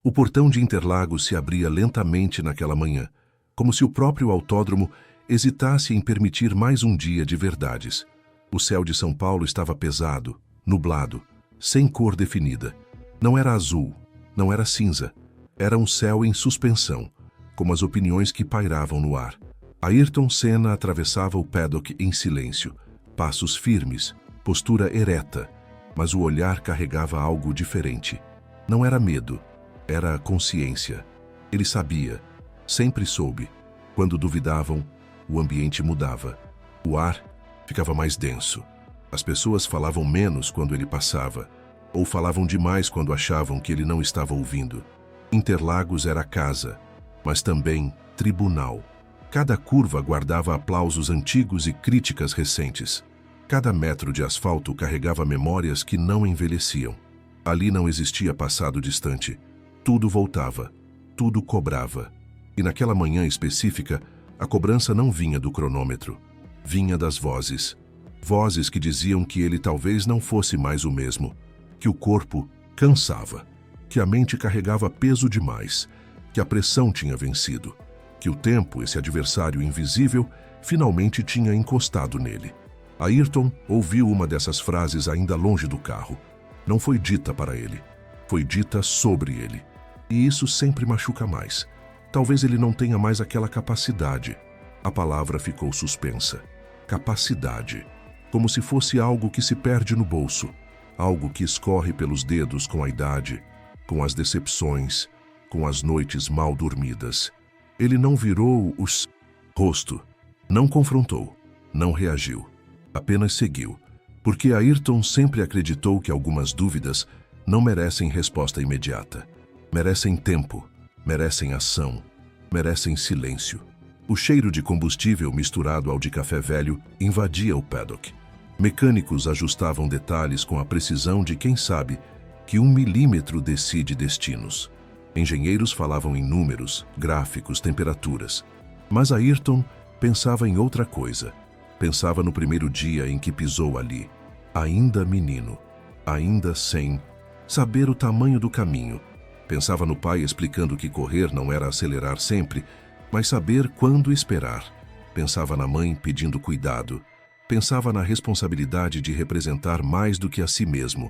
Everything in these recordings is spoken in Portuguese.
O portão de Interlagos se abria lentamente naquela manhã, como se o próprio autódromo hesitasse em permitir mais um dia de verdades. O céu de São Paulo estava pesado, nublado, sem cor definida. Não era azul, não era cinza. Era um céu em suspensão, como as opiniões que pairavam no ar. Ayrton Senna atravessava o paddock em silêncio, passos firmes, postura ereta, mas o olhar carregava algo diferente. Não era medo, era consciência. Ele sabia, sempre soube. Quando duvidavam, o ambiente mudava. O ar ficava mais denso. As pessoas falavam menos quando ele passava, ou falavam demais quando achavam que ele não estava ouvindo. Interlagos era casa, mas também tribunal. Cada curva guardava aplausos antigos e críticas recentes. Cada metro de asfalto carregava memórias que não envelheciam. Ali não existia passado distante. Tudo voltava, tudo cobrava. E naquela manhã específica, a cobrança não vinha do cronômetro. Vinha das vozes. Vozes que diziam que ele talvez não fosse mais o mesmo, que o corpo cansava, que a mente carregava peso demais, que a pressão tinha vencido, que o tempo, esse adversário invisível, finalmente tinha encostado nele. Ayrton ouviu uma dessas frases ainda longe do carro. Não foi dita para ele, foi dita sobre ele. E isso sempre machuca mais. Talvez ele não tenha mais aquela capacidade. A palavra ficou suspensa. Capacidade. Como se fosse algo que se perde no bolso, algo que escorre pelos dedos com a idade, com as decepções, com as noites mal dormidas. Ele não virou o rosto, não confrontou, não reagiu, apenas seguiu, porque Ayrton sempre acreditou que algumas dúvidas não merecem resposta imediata. Merecem tempo, merecem ação, merecem silêncio. O cheiro de combustível misturado ao de café velho invadia o paddock. Mecânicos ajustavam detalhes com a precisão de quem sabe que 1 milímetro decide destinos. Engenheiros falavam em números, gráficos, temperaturas. Mas Ayrton pensava em outra coisa. Pensava no primeiro dia em que pisou ali. Ainda menino, ainda sem saber o tamanho do caminho. Pensava no pai explicando que correr não era acelerar sempre, mas saber quando esperar. Pensava na mãe pedindo cuidado. Pensava na responsabilidade de representar mais do que a si mesmo.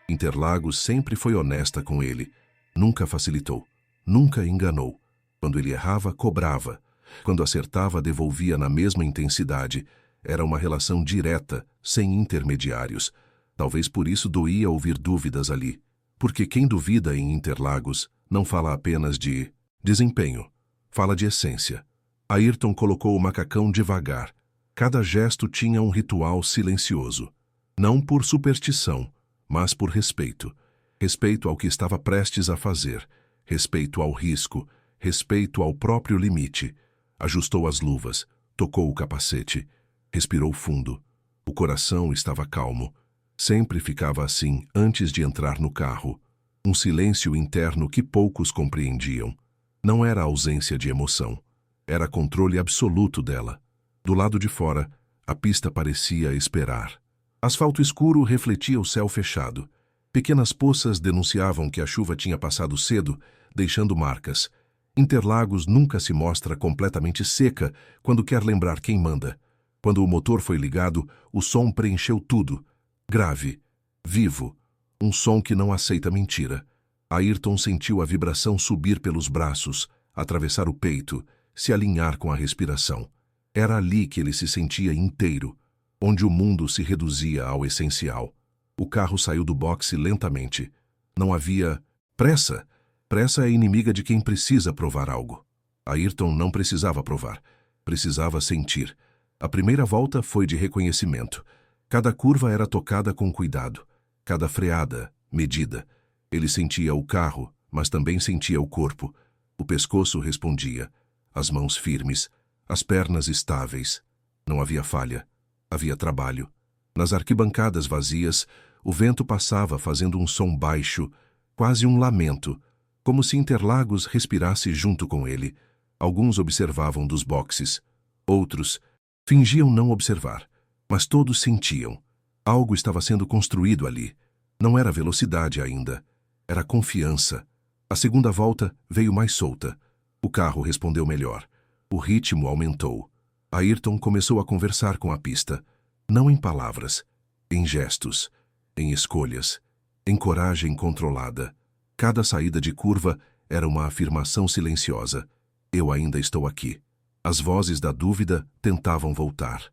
Interlagos sempre foi honesta com ele. Nunca facilitou, nunca enganou. Quando ele errava, cobrava. Quando acertava, devolvia na mesma intensidade. Era uma relação direta, sem intermediários. Talvez por isso doía ouvir dúvidas ali. Porque quem duvida em Interlagos não fala apenas de desempenho, fala de essência. Ayrton colocou o macacão devagar. Cada gesto tinha um ritual silencioso. Não por superstição, mas por respeito. Respeito ao que estava prestes a fazer. Respeito ao risco. Respeito ao próprio limite. Ajustou as luvas. Tocou o capacete. Respirou fundo. O coração estava calmo. Sempre ficava assim antes de entrar no carro. Um silêncio interno que poucos compreendiam. Não era ausência de emoção. Era controle absoluto dela. Do lado de fora, a pista parecia esperar. Asfalto escuro refletia o céu fechado. Pequenas poças denunciavam que a chuva tinha passado cedo, deixando marcas. Interlagos nunca se mostra completamente seca quando quer lembrar quem manda. Quando o motor foi ligado, o som preencheu tudo. Grave, vivo, um som que não aceita mentira. Ayrton sentiu a vibração subir pelos braços, atravessar o peito, se alinhar com a respiração. Era ali que ele se sentia inteiro, onde o mundo se reduzia ao essencial. O carro saiu do boxe lentamente. Não havia pressa. Pressa é inimiga de quem precisa provar algo. Ayrton não precisava provar, precisava sentir. A primeira volta foi de reconhecimento. Cada curva era tocada com cuidado, cada freada, medida. Ele sentia o carro, mas também sentia o corpo. O pescoço respondia, as mãos firmes, as pernas estáveis. Não havia falha, havia trabalho. Nas arquibancadas vazias, o vento passava fazendo um som baixo, quase um lamento, como se Interlagos respirasse junto com ele. Alguns observavam dos boxes, outros fingiam não observar, mas todos sentiam. Algo estava sendo construído ali. Não era velocidade ainda, era confiança. A segunda volta veio mais solta. O carro respondeu melhor. O ritmo aumentou. Ayrton começou a conversar com a pista, não em palavras, em gestos, em escolhas, em coragem controlada. Cada saída de curva era uma afirmação silenciosa. Eu ainda estou aqui. As vozes da dúvida tentavam voltar.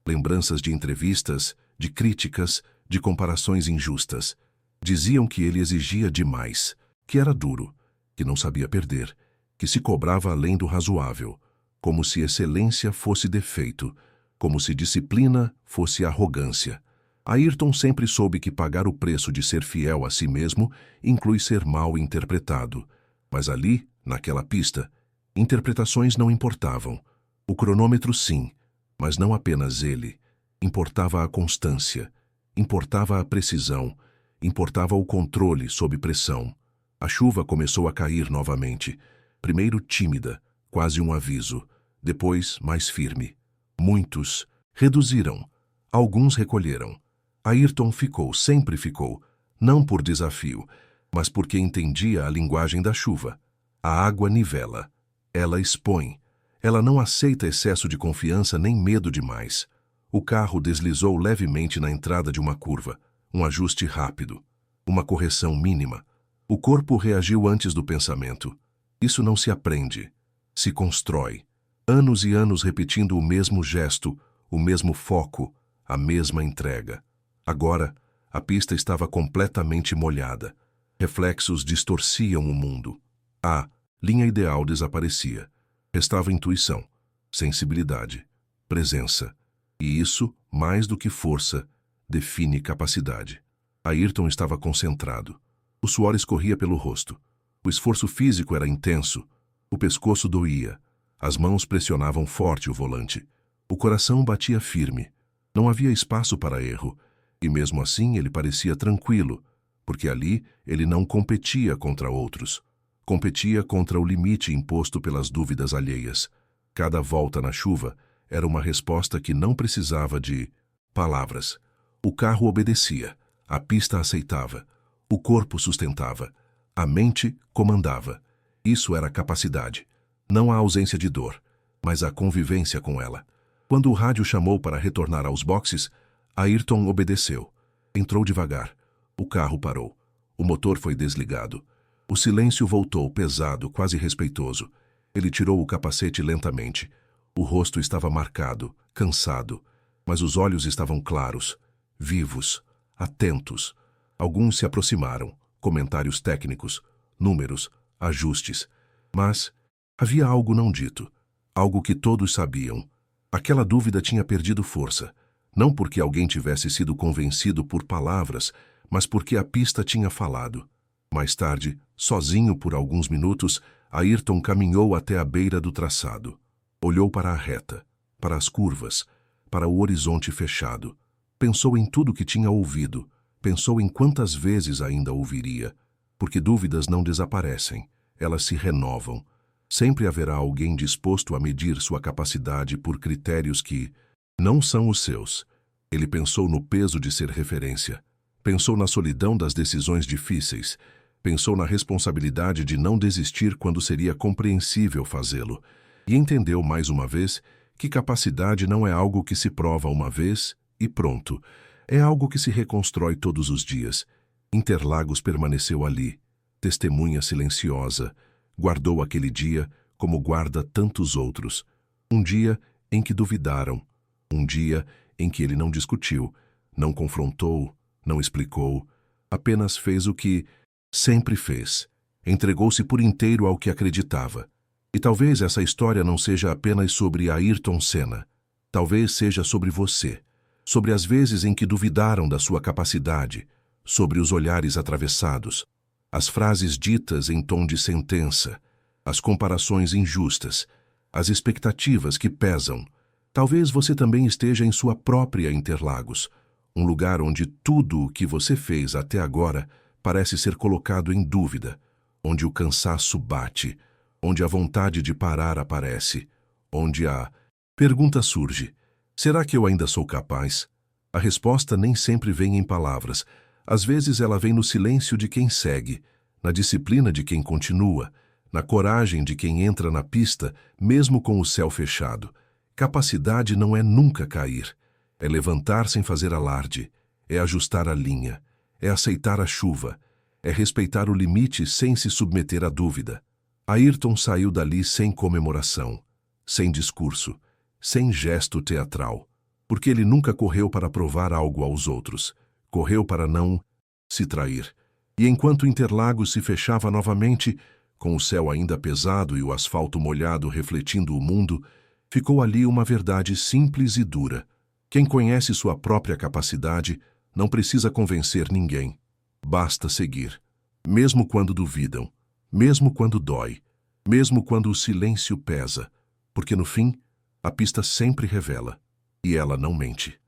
Lembranças de entrevistas, de críticas, de comparações injustas. Diziam que ele exigia demais, que era duro, que não sabia perder, que se cobrava além do razoável, como se excelência fosse defeito, como se disciplina fosse arrogância. Ayrton sempre soube que pagar o preço de ser fiel a si mesmo inclui ser mal interpretado. Mas ali, naquela pista, interpretações não importavam. O cronômetro sim, mas não apenas ele. Importava a constância, importava a precisão, importava o controle sob pressão. A chuva começou a cair novamente, primeiro tímida, quase um aviso, depois mais firme. Muitos reduziram, alguns recolheram. Ayrton ficou, sempre ficou, não por desafio, mas porque entendia a linguagem da chuva. A água nivela, ela expõe, ela não aceita excesso de confiança nem medo demais. O carro deslizou levemente na entrada de uma curva, um ajuste rápido, uma correção mínima. O corpo reagiu antes do pensamento. Isso não se aprende, se constrói. Anos e anos repetindo o mesmo gesto, o mesmo foco, a mesma entrega. Agora, a pista estava completamente molhada. Reflexos distorciam o mundo. A linha ideal desaparecia. Restava intuição, sensibilidade, presença. E isso, mais do que força, define capacidade. Ayrton estava concentrado. O suor escorria pelo rosto. O esforço físico era intenso. O pescoço doía. As mãos pressionavam forte o volante. O coração batia firme. Não havia espaço para erro. E mesmo assim ele parecia tranquilo, porque ali ele não competia contra outros. Competia contra o limite imposto pelas dúvidas alheias. Cada volta na chuva era uma resposta que não precisava de palavras. O carro obedecia, a pista aceitava, o corpo sustentava, a mente comandava. Isso era capacidade. Não a ausência de dor, mas a convivência com ela. Quando o rádio chamou para retornar aos boxes, Ayrton obedeceu. Entrou devagar. O carro parou. O motor foi desligado. O silêncio voltou, pesado, quase respeitoso. Ele tirou o capacete lentamente. O rosto estava marcado, cansado, mas os olhos estavam claros, vivos, atentos. Alguns se aproximaram, comentários técnicos, números, ajustes. Mas havia algo não dito, algo que todos sabiam. Aquela dúvida tinha perdido força, não porque alguém tivesse sido convencido por palavras, mas porque a pista tinha falado. Mais tarde, sozinho por alguns minutos, Ayrton caminhou até a beira do traçado. Olhou para a reta, para as curvas, para o horizonte fechado. Pensou em tudo que tinha ouvido, pensou em quantas vezes ainda ouviria, porque dúvidas não desaparecem, elas se renovam. Sempre haverá alguém disposto a medir sua capacidade por critérios que não são os seus. Ele pensou no peso de ser referência, pensou na solidão das decisões difíceis, pensou na responsabilidade de não desistir quando seria compreensível fazê-lo, e entendeu mais uma vez que capacidade não é algo que se prova uma vez e pronto, é algo que se reconstrói todos os dias. Interlagos permaneceu ali, testemunha silenciosa, guardou aquele dia como guarda tantos outros. Um dia em que duvidaram, um dia em que ele não discutiu, não confrontou, não explicou, apenas fez o que sempre fez. Entregou-se por inteiro ao que acreditava. E talvez essa história não seja apenas sobre Ayrton Senna. Talvez seja sobre você, sobre as vezes em que duvidaram da sua capacidade, sobre os olhares atravessados, as frases ditas em tom de sentença, as comparações injustas, as expectativas que pesam. Talvez você também esteja em sua própria Interlagos, um lugar onde tudo o que você fez até agora parece ser colocado em dúvida, onde o cansaço bate, onde a vontade de parar aparece, onde a pergunta surge: será que eu ainda sou capaz? A resposta nem sempre vem em palavras. Às vezes ela vem no silêncio de quem segue, na disciplina de quem continua, na coragem de quem entra na pista, mesmo com o céu fechado. Capacidade não é nunca cair. É levantar sem fazer alarde. É ajustar a linha. É aceitar a chuva. É respeitar o limite sem se submeter à dúvida. Ayrton saiu dali sem comemoração, sem discurso, sem gesto teatral, porque ele nunca correu para provar algo aos outros. Correu para não se trair. E enquanto Interlagos se fechava novamente, com o céu ainda pesado e o asfalto molhado refletindo o mundo, ficou ali uma verdade simples e dura. Quem conhece sua própria capacidade não precisa convencer ninguém. Basta seguir. Mesmo quando duvidam, mesmo quando dói, mesmo quando o silêncio pesa, porque no fim, a pista sempre revela, e ela não mente.